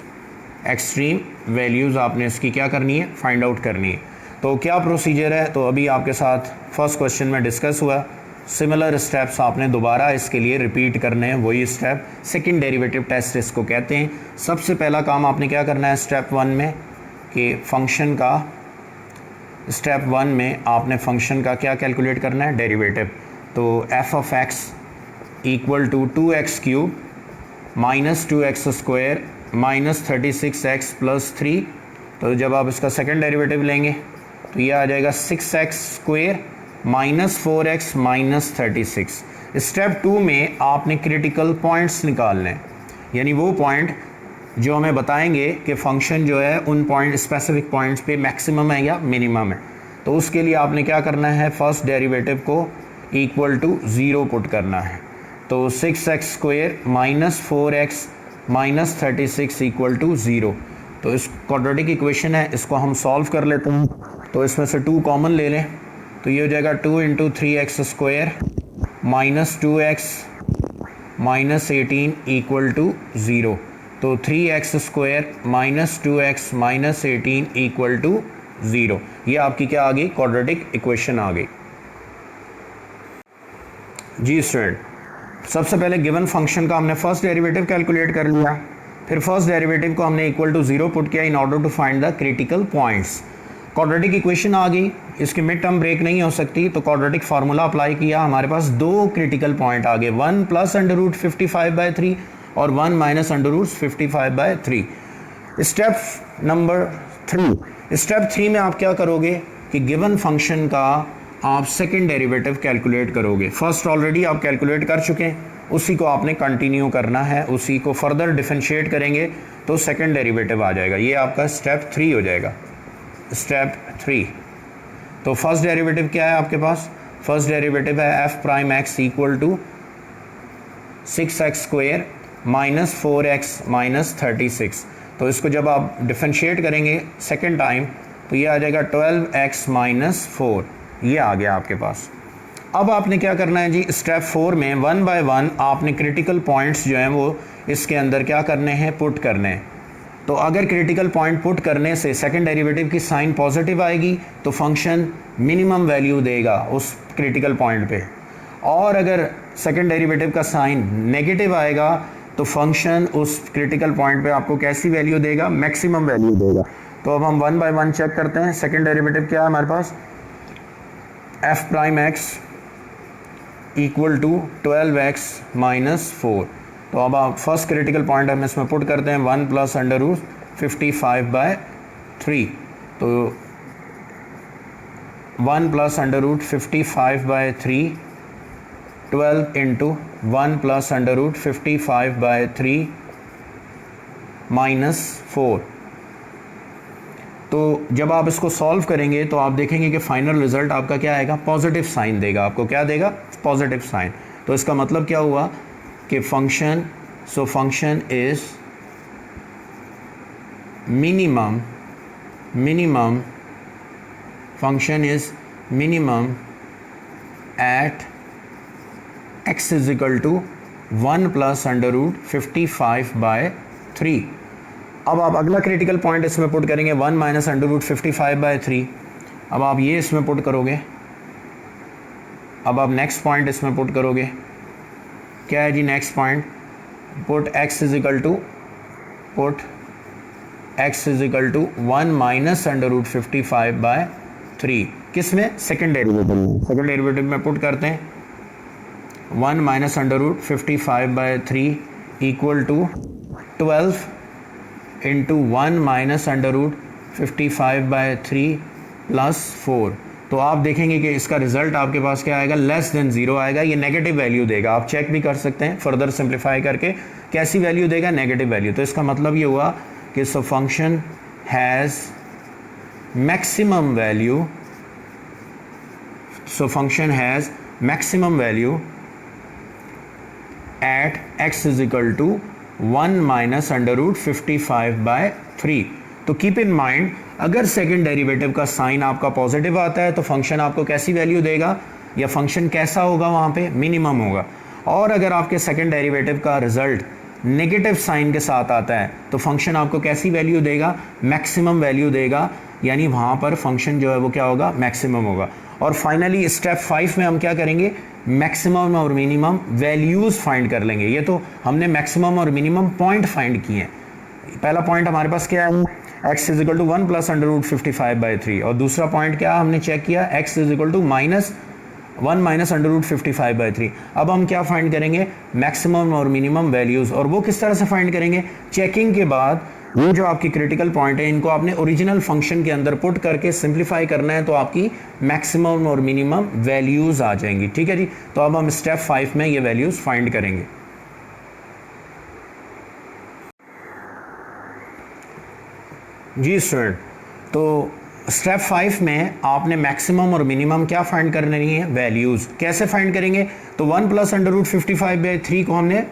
Speaker 1: Extreme values आपने इसकी क्या करनी है, फाइंड आउट करनी है। तो क्या प्रोसीजर है, तो अभी आपके साथ फर्स्ट क्वेश्चन में डिस्कस हुआ, सिमिलर स्टेप्स आपने दोबारा इसके लिए रिपीट करने हैं, वही स्टेप सेकंड डेरिवेटिव टेस्ट इसको कहते हैं। सबसे पहला काम आपने क्या करना है स्टेप 1 में, कि फंक्शन का स्टेप 1 में आपने फंक्शन का क्या कैलकुलेट करना है, डेरिवेटिव। तो f of x equal to 2x³ minus 2x square minus 36x plus 3। तो जब आप इसका सेकंड डेरिवेटिव लेंगे तो ये आ जाएगा 6x square minus 4x minus 36। Step 2 में आपने क्रिटिकल पॉइंट्स निकालने हैं, यानी वो पॉइंट जो हमें बताएंगे कि फंक्शन जो है उन पॉइंट स्पेसिफिक पॉइंट्स पे मैक्सिमम है या मिनिमम है। तो उसके लिए आपने क्या करना है, फर्स्ट डेरिवेटिव को इक्वल टू 0 पुट करना है। तो 6x square minus 4x minus 36 equal to 0। तो इस क्वाड्रेटिक इक्वेशन है, इसको हम सॉल्व कर लेते हैं। तो इसमें से 2 कॉमन ले लें, तो ये हो जाएगा 2 × 3x square minus 2x minus 18 equal to 0। तो 3x square minus 2x minus 18 equal to 0। ये आपकी क्या आ गई, क्वाड्रेटिक इक्वेशन आ गई। जी स्टूडेंट, सबसे पहले गिवन फंक्शन का हमने फर्स्ट डेरिवेटिव कैलकुलेट कर लिया, फिर फर्स्ट डेरिवेटिव को हमने इक्वल टू 0 पुट किया in order to find the critical points. Quadratic equation आ गई, इसकी मिड टर्म ब्रेक नहीं हो सकती, तो क्वाड्रेटिक फार्मूला अप्लाई किया, हमारे पास 2 क्रिटिकल पॉइंट आ गए, 1 प्लस अंडर रूट 55/3 और 1 minus under root 55/3। Step number 3, step 3 में आप क्या करोगे कि गिवन फंक्शन का आप सेकंड डेरिवेटिव कैलकुलेट करोगे। फर्स्ट ऑलरेडी आप कैलकुलेट कर चुके हैं, उसी को आपने कंटिन्यू करना है, उसी को फर्दर डिफरेंशिएट करेंगे तो सेकंड डेरिवेटिव आ जाएगा। ये आपका स्टेप 3 हो जाएगा, स्टेप 3। तो फर्स्ट डेरिवेटिव क्या है आपके पास? फर्स्ट डेरिवेटिव है f prime x equal to 6x² minus 4x minus 36। तो इसको जब आप डिफरेंशिएट करेंगे सेकेंड टाइम तो ये आ जाएगा 12x माइनस 4, ये आ गया आपके पास। अब आपने क्या करना है जी, स्टेप 4 में 1 बाय 1 आपने क्रिटिकल पॉइंट्स जो हैं वो इसके अंदर क्या करने हैं, पुट करने हैं। तो अगर क्रिटिकल पॉइंट पुट करने से सेकंड डेरिवेटिव की साइन पॉजिटिव आएगी तो फंक्शन मिनिमम वैल्यू देगा उस क्रिटिकल पॉइंट पे, और अगर सेकंड डेरिवेटिव का साइन नेगेटिव आएगा तो फंक्शन उस क्रिटिकल पॉइंट पे आपको कैसी वैल्यू देगा, मैक्सिमम वैल्यू देगा। तो अब हम 1 बाय 1 चेक करते हैं। सेकंड डेरिवेटिव क्या है हमारे पास, f prime x equal to 12x minus 4। तो अब आप फर्स्ट क्रिटिकल पॉइंट हम इसमें पुट करते हैं 1 प्लस अंडर रूट 55/3। तो 1 plus under root 55/3 12 into 1 plus under root 55/3 minus 4। तो जब आप इसको सॉल्व करेंगे तो आप देखेंगे कि फाइनल रिजल्ट आपका क्या आएगा, पॉजिटिव साइन देगा। आपको क्या देगा, पॉजिटिव साइन। तो इसका मतलब क्या हुआ कि function, so function is minimum function is minimum at x is equal to 1 plus under root 55/3। अब आप अगला क्रिटिकल पॉइंट इसमें पुट करेंगे 1 माइनस अंडर रूट 55/3। अब आप ये इसमें पुट करोगे, अब आप नेक्स्ट पॉइंट इसमें पुट करोगे, क्या है जी next point, put x is equal to 1 minus under root 55/3। किस में, सेकेंड डेरिवेटिव में। सेकेंड डेरिवेटिव में पुट करते हैं 1 minus under root 55/3 equal to 12 into 1 minus under root 55/3 plus 4। तो आप देखेंगे कि इसका रिजल्ट आपके पास क्या आएगा, लेस देन 0 आएगा। ये नेगेटिव वैल्यू देगा। आप चेक भी कर सकते हैं फर्दर सिंप्लीफाई करके, कैसी वैल्यू देगा, नेगेटिव वैल्यू। तो इसका मतलब ये हुआ कि so function has maximum value, so function has maximum value at x is equal to 1 minus under root 55/3। तो कीप इन माइंड, अगर सेकंड डेरिवेटिव का साइन आपका पॉजिटिव आता है तो फंक्शन आपको कैसी वैल्यू देगा, या फंक्शन कैसा होगा, वहाँ पे मिनिमम होगा। और अगर आपके सेकंड डेरिवेटिव का रिजल्ट नेगेटिव साइन के साथ आता है तो फंक्शन आपको कैसी वैल्यू देगा, मैक्सिमम वैल्यू देगा, यानी वहाँ पर फंक्शन जो है वो क्या होगा, मैक्सिमम होगा। और फाइनली स्टेप 5 में हम क्या करेंगे, मैक्सिमम और मिनिमम वैल्यूज़ फाइंड कर लेंगे। ये तो हमने मैक्सिमम और मिनिमम पॉइंट फाइंड किए हैं। पहला पॉइंट हमारे पास क्या है, x is equal to 1 plus under root 55/3, और दूसरा पॉइंट क्या हमने चेक किया, x is equal to -1 minus under root 55/3। अब हम क्या फाइंड करेंगे, मैक्सिमम और मिनिमम वैल्यूज़। और वो किस तरह से फाइंड करेंगे, चेकिंग के बाद वो जो आपकी क्रिटिकल पॉइंट है इनको आपने ओरिजिनल फंक्शन के अंदर पुट करके सिंप्लीफाई करना है, तो आपकी मैक्सिमम और मिनिमम वैल्यूज़ आ जाएंगी। ठीक है जी। तो अब हम स्टेप 5 में ये वैल्यूज़ फाइंड करेंगे। जी स्टूडेंट, तो स्टेप 5 में आपने मैक्सिमम और मिनिमम क्या फाइंड करनी है, वैल्यूज़। कैसे फाइंड करेंगे, तो 1 प्लस अंडर रूट 55/3 को हमने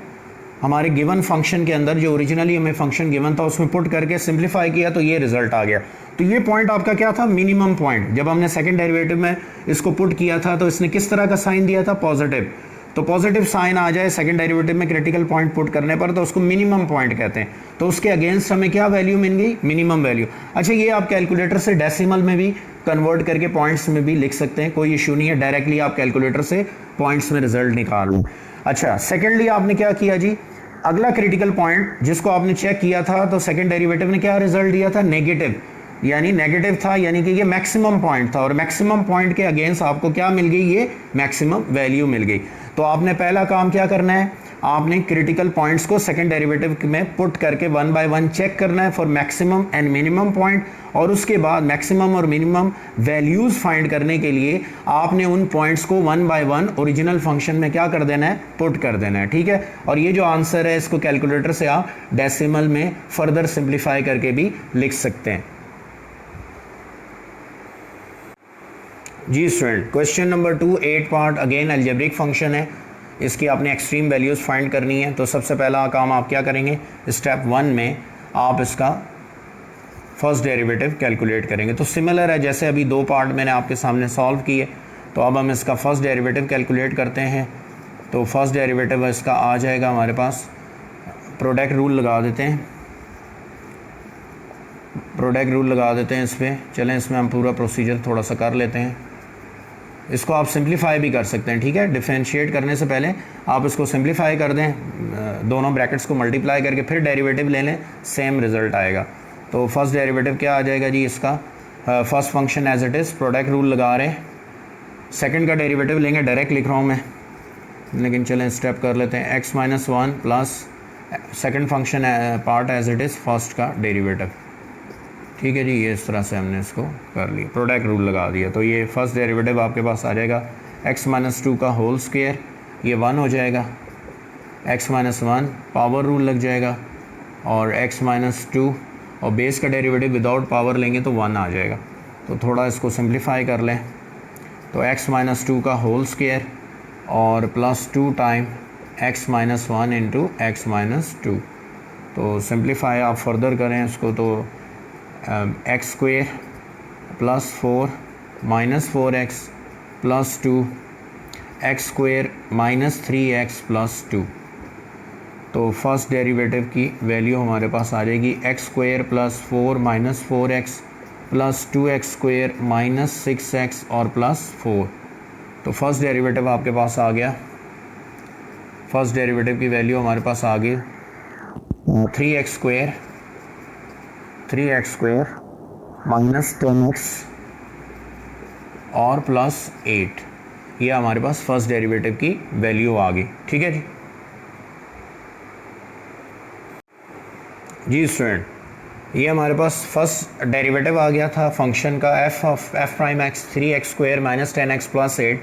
Speaker 1: हमारे गिवन फंक्शन के अंदर, जो ओरिजिनली हमें फंक्शन गिवन था उसमें पुट करके सिंप्लीफाई किया तो ये रिजल्ट आ गया। तो ये पॉइंट आपका क्या था, मिनिमम पॉइंट। जब हमने सेकंड डेरिवेटिव में इसको पुट किया था तो इसने किस तरह का साइन दिया था, पॉजिटिव। तो पॉजिटिव साइन आ जाए सेकंड डेरिवेटिव में क्रिटिकल पॉइंट पुट करने पर तो उसको मिनिमम पॉइंट कहते हैं। तो उसके अगेंस्ट हमें क्या वैल्यू मिल गई, मिनिमम वैल्यू। अच्छा, ये आप कैलकुलेटर से डेसिमल में भी कन्वर्ट करके पॉइंट्स में भी लिख सकते हैं, कोई इशू नहीं है। डायरेक्टली आप कैलकुलेटर से पॉइंट्स में रिजल्ट निकाल लो। अच्छा, सेकेंडली आपने क्या किया जी, अगला क्रिटिकल पॉइंट जिसको आपने चेक किया था तो सेकंड डेरिवेटिव ने क्या रिजल्ट दिया था, नेगेटिव। यानी नेगेटिव था, यानी कि ये मैक्सिमम पॉइंट था, और मैक्सिमम पॉइंट के अगेंस्ट आपको क्या मिल गई, ये मैक्सिमम वैल्यू मिल गई। तो आपने पहला काम क्या करना है, आपने क्रिटिकल पॉइंट्स को सेकंड डेरिवेटिव में पुट करके 1 बाय 1 चेक करना है for maximum and minimum point, और उसके बाद मैक्सिमम और मिनिमम वैल्यूज़ फाइंड करने के लिए आपने उन पॉइंट्स को 1 बाय 1 ओरिजिनल फंक्शन में क्या कर देना है, पुट कर देना है, ठीक है। और ये जो आंसर है इसको कैलकुलेटर से आप डेसिमल में फर्दर सिंप्लीफाई करके भी लिख सकते हैं। जी student, question number 2 8 part again algebraic function है, इसकी आपने एक्सट्रीम वैल्यूज़ फाइंड करनी है। तो सबसे पहला काम आप क्या करेंगे, स्टेप 1 में आप इसका फर्स्ट डेरिवेटिव कैलकुलेट करेंगे। तो सिमिलर है जैसे अभी 2 पार्ट मैंने आपके सामने सॉल्व किए, तो अब हम इसका फर्स्ट डेरिवेटिव कैलकुलेट करते हैं। तो फर्स्ट डेरिवेटिव इसका आ जाएगा हमारे पास, प्रोडक्ट रूल लगा देते हैं, प्रोडक्ट रूल लगा देते हैं इस पर। चलें इसमें हम पूरा प्रोसीजर थोड़ा सा कर लेते हैं। इसको आप सिंप्लीफाई भी कर सकते हैं, ठीक है। डिफरेंशिएट करने से पहले आप इसको सिंप्लीफाई कर दें, दोनों ब्रैकेट्स को मल्टीप्लाई करके फिर डेरिवेटिव ले लें, सेम रिजल्ट आएगा। तो फर्स्ट डेरिवेटिव क्या आ जाएगा जी इसका, first function as it is, product rule लगा रहे हैं। सेकंड का डेरिवेटिव लेंगे, डायरेक्ट लिख रहा हूँ मैं, लेकिन चलें स्टेप कर लेते हैं। x - 1 plus second function part as it is first का डेरिवेटिव, ठीक है जी। ये इस तरह से हमने इसको कर लिया, प्रोडक्ट रूल लगा दिया। तो ये फर्स्ट डेरिवेटिव आपके पास आ जाएगा x - 2 का होल स्क्वायर, ये 1 हो जाएगा। x - 1 पावर रूल लग जाएगा, और x - 2 और बेस का डेरिवेटिव विदाउट पावर लेंगे तो 1 आ जाएगा। तो थोड़ा इसको सिंप्लीफाई कर लें, तो x - 2 का होल स्क्वायर और plus 2 time x - 1 into x - 2। तो सिंप्लीफाई आप फर्दर करें इसको, तो x square plus 4 minus 4x plus 2 x square minus 3x plus 2। तो फर्स्ट डेरिवेटिव की वैल्यू हमारे पास आ जाएगी x square plus 4 minus 4x plus 2x square minus 6x और प्लस 4। तो फर्स्ट डेरिवेटिव आपके पास आ गया, फर्स्ट डेरिवेटिव की वैल्यू हमारे पास आ गई 3x स्क्वेयर माइनस 10x और प्लस 8। ये हमारे पास फर्स्ट डेरिवेटिव की वैल्यू आ गई, ठीक है जी। जी स्टूडेंट, ये हमारे पास फर्स्ट डेरिवेटिव आ गया था फंक्शन का f prime x 3x square minus 10x plus 8।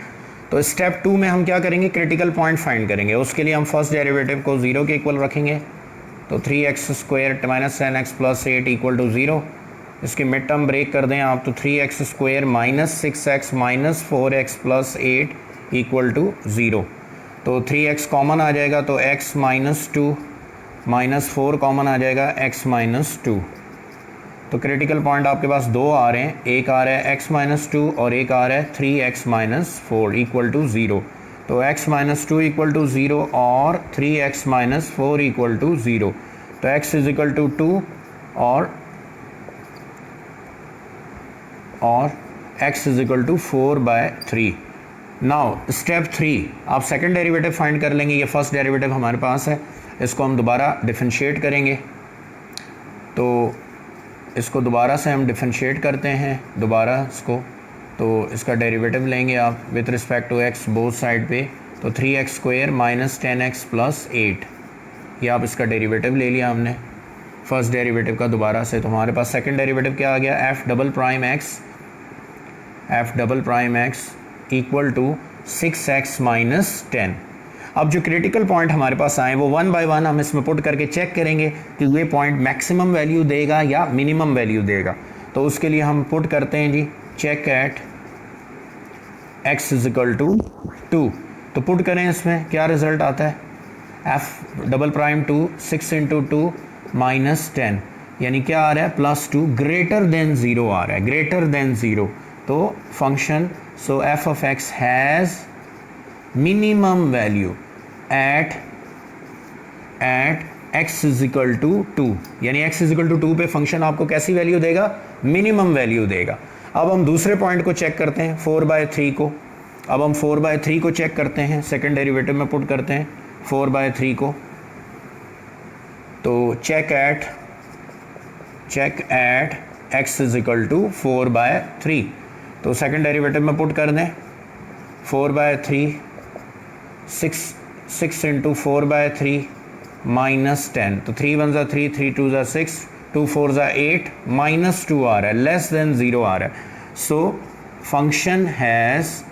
Speaker 1: तो स्टेप 2 में हम क्या करेंगे, क्रिटिकल पॉइंट फाइंड करेंगे। उसके लिए हम फर्स्ट डेरिवेटिव को 0 के इक्वल रखेंगे। तो 3x square minus 10x plus 8 equal to 0। इसकी मिड टर्म ब्रेक कर दें आप, तो 3x square minus 6x minus 4x plus 8 equal to 0। तो 3x कॉमन आ जाएगा, तो x माइनस 2 माइनस 4 कॉमन आ जाएगा, x माइनस 2। तो क्रिटिकल पॉइंट आपके पास 2 आ रहे हैं, एक आ रहा है x माइनस 2 और एक आ रहा है 3x माइनस 4 इक्वल टू 0। तो x माइनस 2 इक्वल टू 0 और 3x माइनस 4 इक्वल टू 0। तो x इज इक्वल टू 2 और x is equal to 4/3। Now step 3 आप सेकंड डेरिवेटिव फाइंड कर लेंगे। ये फर्स्ट डेरिवेटिव हमारे पास है, इसको हम दोबारा डिफरेंशिएट करेंगे। तो इसको दोबारा से हम डिफरेंशिएट करते हैं, दोबारा इसको, तो इसका डेरिवेटिव लेंगे आप with respect to x both side पे। तो 3x square minus 10x plus 8, ये आप इसका डेरिवेटिव ले लिया हमने फर्स्ट डेरिवेटिव का दोबारा से। तो हमारे पास सेकंड डेरिवेटिव क्या आ गया, f double prime x equal to 6x minus 10। अब जो क्रिटिकल पॉइंट हमारे पास आए वो 1 बाय 1 हम इसमें पुट करके चेक करेंगे कि ये पॉइंट मैक्सिमम वैल्यू देगा या मिनिमम वैल्यू देगा। तो उसके लिए हम पुट करते हैं जी, check at x is equal to 2। तो पुट करें, इसमें क्या रिजल्ट आता है, f double prime 2 6 into 2 minus 10, यानी क्या आ रहा है, प्लस 2 ग्रेटर देन 0 आ रहा है, ग्रेटर देन 0। तो function so f of x has minimum value at x is equal to 2, यानी x इज इक्वल टू 2 पे फंक्शन आपको कैसी वैल्यू देगा, मिनिमम वैल्यू देगा। अब हम दूसरे पॉइंट को चेक करते हैं 4/3 को। अब हम 4/3 को चेक करते हैं, सेकंड डेरिवेटिव में पुट करते हैं 4/3 को। तो check at x is equal to 4/3। तो सेकंड डेरिवेटिव में पुट कर दें 4/3 6 6 इंटू 4/3 माइनस 10, तो 3 1 3, 3 2 6, 2 4 8, माइनस 2 आ रहा है, लेस देन 0 आ रहा है। So function has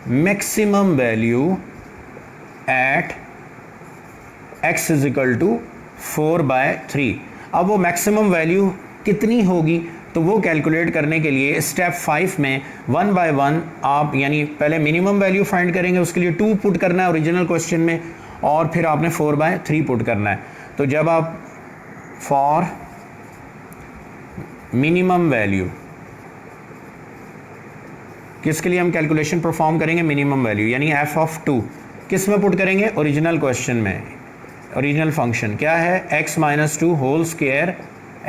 Speaker 1: maximum value at x is equal to 4/3। अब वो मैक्सिमम वैल्यू कितनी होगी, तो वो कैलकुलेट करने के लिए स्टेप 5 में 1 बाय 1 आप यानी पहले मिनिमम वैल्यू फाइंड करेंगे, उसके लिए 2 पुट करना है ओरिजिनल क्वेश्चन में, और फिर आपने 4/3 पुट करना है। तो जब आप फॉर मिनिमम वैल्यू, किसके लिए हम कैलकुलेशन परफॉर्म करेंगे, मिनिमम वैल्यू यानी f ऑफ 2 किस में पुट करेंगे, ओरिजिनल क्वेश्चन में। ओरिजिनल फंक्शन क्या है, x minus 2 whole square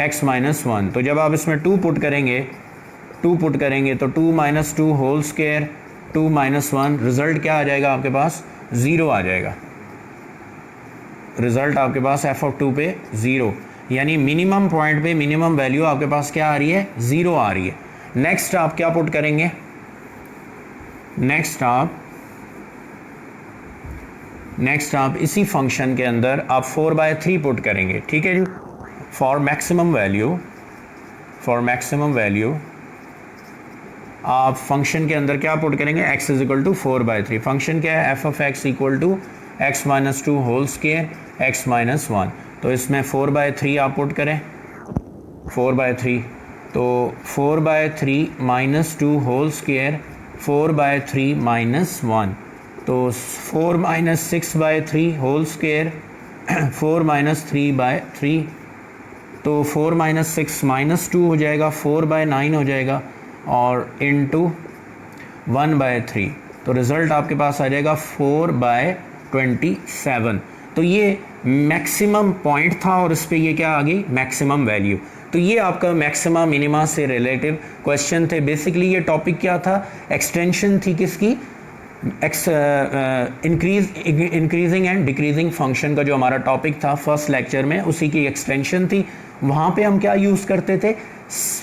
Speaker 1: x minus 1। तो जब आप इसमें 2 पुट करेंगे तो 2 minus 2 whole square 2 minus 1, result क्या आ जाएगा आपके पास, 0 आ जाएगा। रिजल्ट आपके पास f ऑफ 2 पे 0, यानी मिनिमम पॉइंट पे मिनिमम वैल्यू आपके पास क्या आ रही है, 0 आ रही है। नेक्स्ट आप क्या पुट करेंगे, नेक्स्ट आप इसी फंक्शन के अंदर आप 4/3 पुट करेंगे, ठीक है जी। फॉर मैक्सिमम वैल्यू आप फंक्शन के अंदर क्या पुट करेंगे, x is equal to 4/3। Function क्या है, f of x equal to x minus 2 whole square x minus 1। तो इसमें 4/3 आप पुट करें, 4/3, तो 4/3 माइनस 2 होल स्क्वायर 4/3 माइनस 1, तो 4 माइनस 6/3 होल स्क्वायर 4 माइनस 3/3, तो 4 माइनस 6 माइनस 2 हो जाएगा, 4/9 हो जाएगा, और इंटू 1/3, तो रिज़ल्ट आपके पास आ जाएगा 4/27। तो ये मैक्सिमम पॉइंट था और इस पे ये क्या आ गई, मैक्सिमम वैल्यू। तो ये आपका मैक्सिमा मिनिमा से रिलेटिव क्वेश्चन थे। बेसिकली ये टॉपिक क्या था, एक्सटेंशन थी किसकी, इंक्रीजिंग एंड डिक्रीजिंग फंक्शन का जो हमारा टॉपिक था फर्स्ट लेक्चर में, उसी की एक्सटेंशन थी। वहाँ पे हम क्या यूज़ करते थे,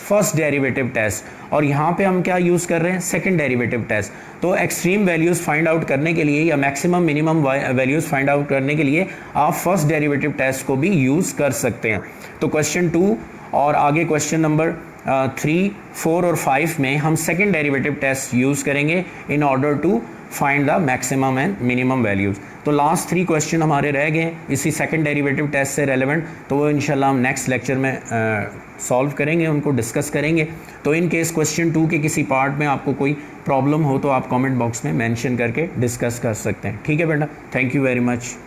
Speaker 1: फर्स्ट डेरिवेटिव टेस्ट, और यहाँ पे हम क्या यूज़ कर रहे हैं, सेकंड डेरिवेटिव टेस्ट। तो एक्सट्रीम वैल्यूज़ फाइंड आउट करने के लिए या maximum minimum values find out करने के लिए आप फर्स्ट डेरिवेटिव टेस्ट को भी यूज़ कर सकते हैं। तो क्वेश्चन 2 और आगे क्वेश्चन नंबर 3, 4 और 5 में हम सेकंड डेरिवेटिव टेस्ट यूज़ करेंगे in order to find the maximum and minimum values. तो लास्ट 3 क्वेश्चन हमारे रह गए इसी सेकंड डेरिवेटिव टेस्ट से रेलेवेंट, तो वो इंशाल्लाह हम नेक्स्ट लेक्चर में सॉल्व करेंगे, उनको डिस्कस करेंगे। तो इन केस क्वेश्चन 2 के किसी पार्ट में आपको कोई प्रॉब्लम हो तो आप कमेंट बॉक्स में मेंशन करके डिस्कस कर सकते हैं, ठीक है बेटा। Thank you very much.